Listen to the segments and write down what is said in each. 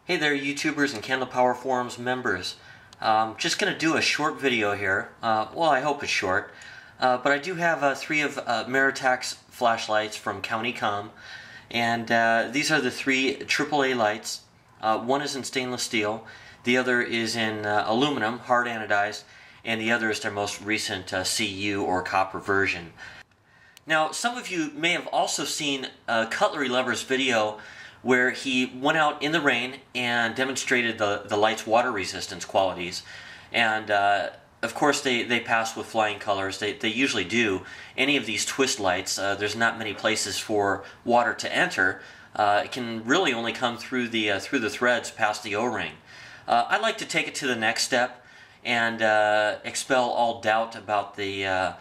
Hey there, YouTubers and Candle Power Forums members. Just going to do a short video here. Well, I hope it's short. But I do have three of Maratac's flashlights from County Com. And these are the three AAA lights. One is in stainless steel. The other is in aluminum, hard anodized. And the other is their most recent CU or copper version. Now, some of you may have also seen Cutlery Lover's video where he went out in the rain and demonstrated the light's water resistance qualities. And of course they pass with flying colors. They usually do. Any of these twist lights, there's not many places for water to enter. It can really only come through the threads past the O-ring. I'd like to take it to the next step and expel all doubt about the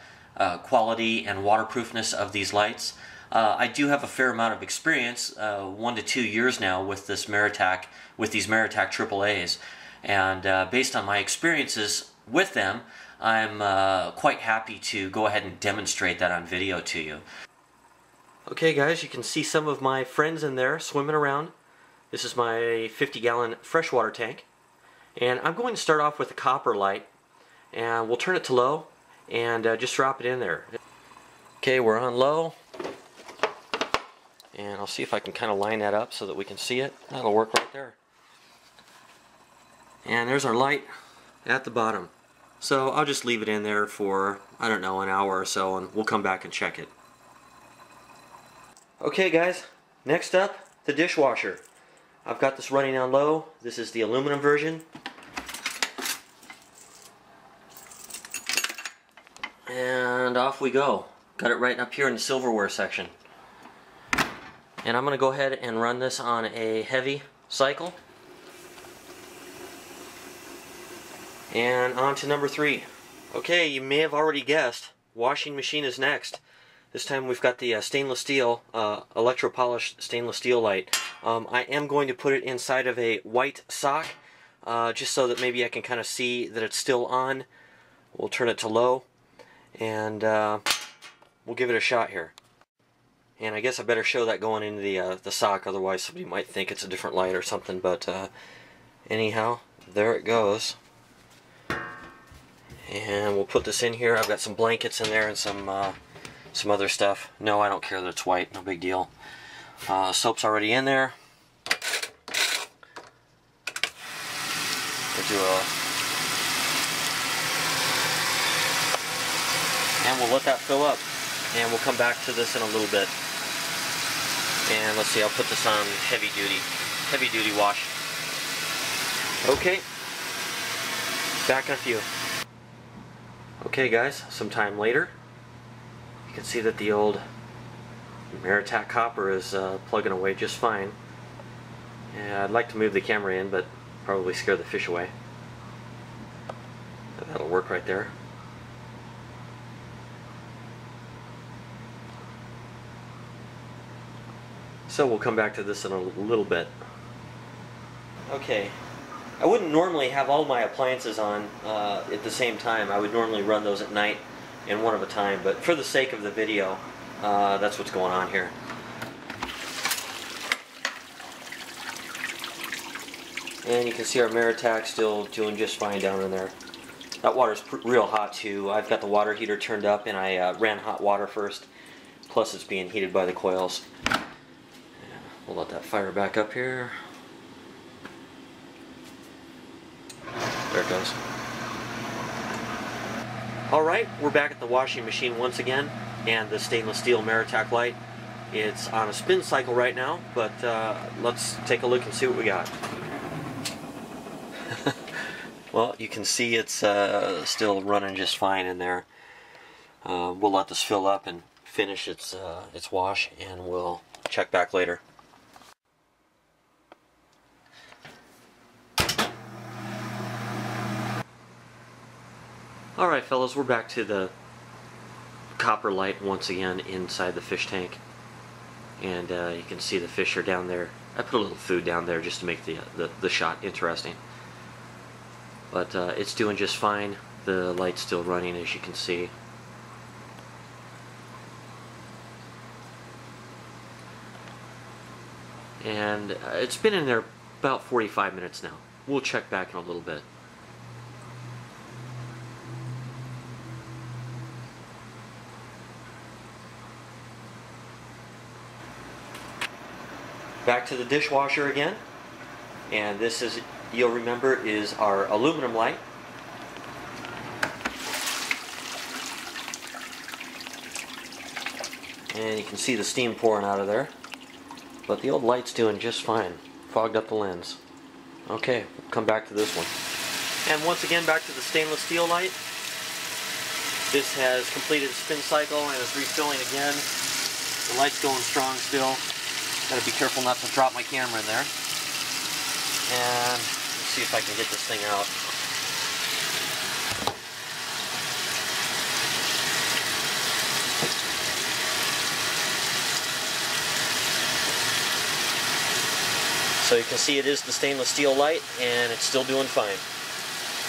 quality and waterproofness of these lights. I do have a fair amount of experience, 1 to 2 years now, with these Maratac AAAs, and based on my experiences with them, I'm quite happy to go ahead and demonstrate that on video to you. Okay guys, you can see some of my friends in there swimming around. This is my 50-gallon freshwater tank, and I'm going to start off with a copper light, and we'll turn it to low and just drop it in there. Okay, we're on low. And I'll see if I can kind of line that up so that we can see it. That'll work right there. And there's our light at the bottom. So I'll just leave it in there for, I don't know, an hour or so, and we'll come back and check it. Okay guys, next up, the dishwasher. I've got this running on low. This is the aluminum version. And off we go. Got it right up here in the silverware section. And I'm going to go ahead and run this on a heavy cycle. And on to number 3. Okay, you may have already guessed, washing machine is next. This time we've got the stainless steel, Electro polished stainless steel light. I am going to put it inside of a white sock, just so that maybe I can kind of see that it's still on. We'll turn it to low, and we'll give it a shot here. And I guess I better show that going into the sock, otherwise somebody might think it's a different light or something, but anyhow, there it goes. And we'll put this in here. I've got some blankets in there and some other stuff. No, I don't care that it's white, no big deal. Soap's already in there. And we'll let that fill up. And we'll come back to this in a little bit. And let's see, I'll put this on heavy duty wash. Okay, back in a few. Okay guys, some time later, you can see that the old Maratac copper is plugging away just fine. And I'd like to move the camera in, but probably scare the fish away. But that'll work right there. So we'll come back to this in a little bit. Okay, I wouldn't normally have all my appliances on at the same time. I would normally run those at night and one at a time, but for the sake of the video, that's what's going on here. And you can see our Maratac still doing just fine down in there. That water's real hot too. I've got the water heater turned up and I ran hot water first, plus it's being heated by the coils. We'll let that fire back up here. There it goes. Alright, we're back at the washing machine once again, and the stainless steel Maratac light. It's on a spin cycle right now, but let's take a look and see what we got. Well, you can see it's still running just fine in there. We'll let this fill up and finish its wash, and we'll check back later. Alright fellas, we're back to the copper light once again inside the fish tank. And you can see the fish are down there. I put a little food down there just to make the shot interesting. But it's doing just fine. The light's still running, as you can see. And it's been in there about 45 minutes now. We'll check back in a little bit. Back to the dishwasher again, and this is, you'll remember, is our aluminum light. And you can see the steam pouring out of there, but the old light's doing just fine. Fogged up the lens. Okay, we'll come back to this one. And once again, back to the stainless steel light. This has completed a spin cycle and is refilling again. The light's going strong still. Gotta be careful not to drop my camera in there. And let's see if I can get this thing out. So you can see it is the stainless steel light, and it's still doing fine.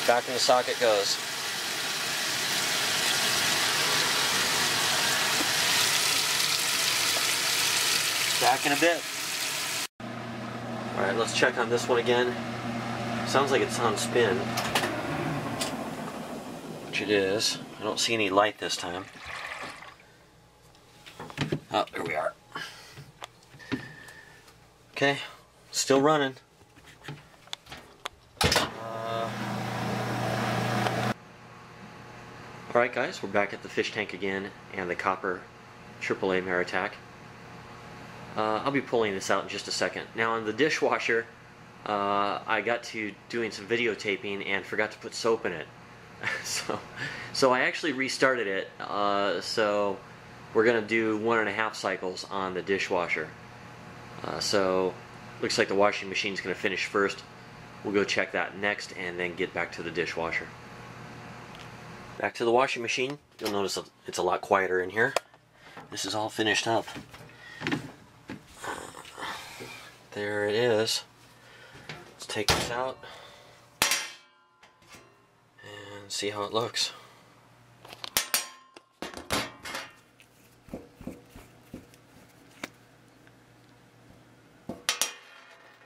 Back in the socket goes. Back in a bit. Alright, let's check on this one again. Sounds like it's on spin, which it is. I don't see any light this time. Oh, there we are. Okay, still running. Alright guys, we're back at the fish tank again and the copper AAA Maratac. I'll be pulling this out in just a second. Now on the dishwasher, I got to doing some videotaping and forgot to put soap in it. so I actually restarted it. So we're going to do 1.5 cycles on the dishwasher. So looks like the washing machine's going to finish first. We'll go check that next and then get back to the dishwasher. Back to the washing machine. You'll notice it's a lot quieter in here. This is all finished up. There it is. Let's take this out and see how it looks.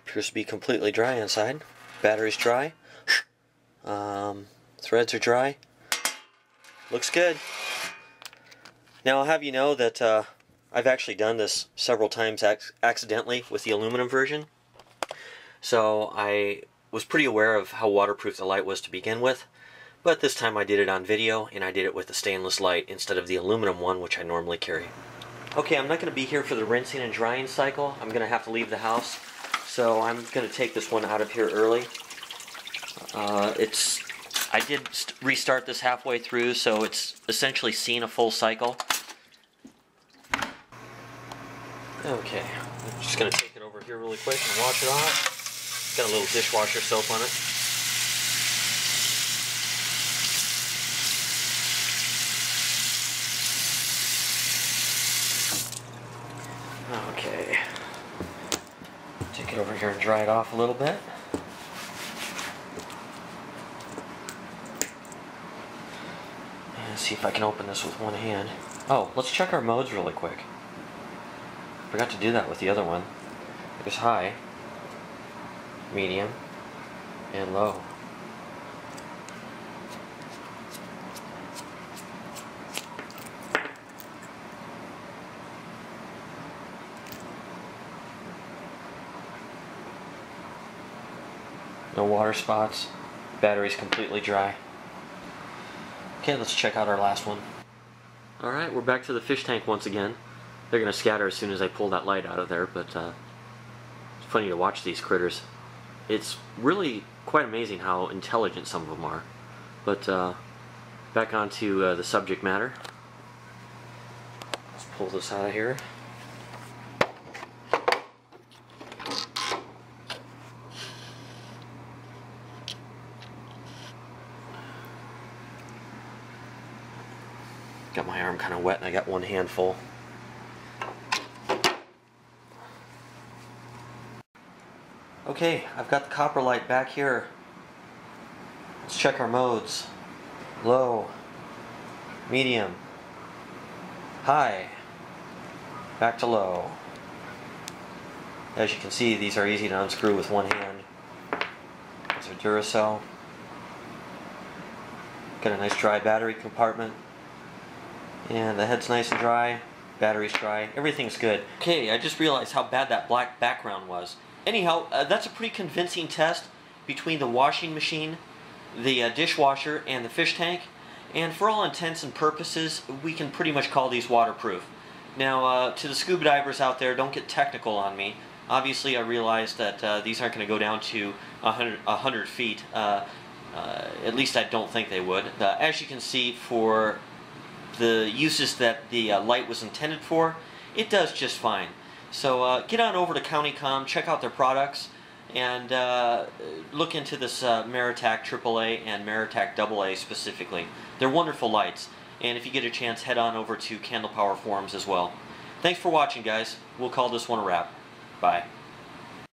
Appears to be completely dry inside. Battery's dry. Threads are dry. Looks good. Now I'll have you know that I've actually done this several times accidentally with the aluminum version. So I was pretty aware of how waterproof the light was to begin with, but this time I did it on video and I did it with the stainless light instead of the aluminum one, which I normally carry. Okay, I'm not going to be here for the rinsing and drying cycle. I'm going to have to leave the house, so I'm going to take this one out of here early. I did restart this halfway through, so it's essentially seen a full cycle. Okay, I'm just going to take it over here really quick and wash it off. Got a little dishwasher soap on it. Okay, take it over here and dry it off a little bit. And see if I can open this with one hand. Oh, let's check our modes really quick. Forgot to do that with the other one. There's high, medium, and low. No water spots. Battery's completely dry. Okay, let's check out our last one. Alright, we're back to the fish tank once again. They're going to scatter as soon as I pull that light out of there, but it's funny to watch these critters. It's really quite amazing how intelligent some of them are. But back onto the subject matter. Let's pull this out of here. Got my arm kind of wet and I got one hand full. Okay, I've got the copper light back here. Let's check our modes. Low, medium, high, back to low. As you can see, these are easy to unscrew with one hand. These are Duracell. Got a nice dry battery compartment. And the head's nice and dry, battery's dry, everything's good. Okay, I just realized how bad that black background was. Anyhow, that's a pretty convincing test between the washing machine, the dishwasher, and the fish tank. And for all intents and purposes, we can pretty much call these waterproof. Now, to the scuba divers out there, don't get technical on me. Obviously, I realize that these aren't going to go down to 100 feet. At least I don't think they would. As you can see, for the uses that the light was intended for, it does just fine. So get on over to County Com, check out their products, and look into this Maratac AAA and Maratac AA specifically. They're wonderful lights, and if you get a chance, head on over to Candle Power Forums as well. Thanks for watching, guys. We'll call this one a wrap. Bye.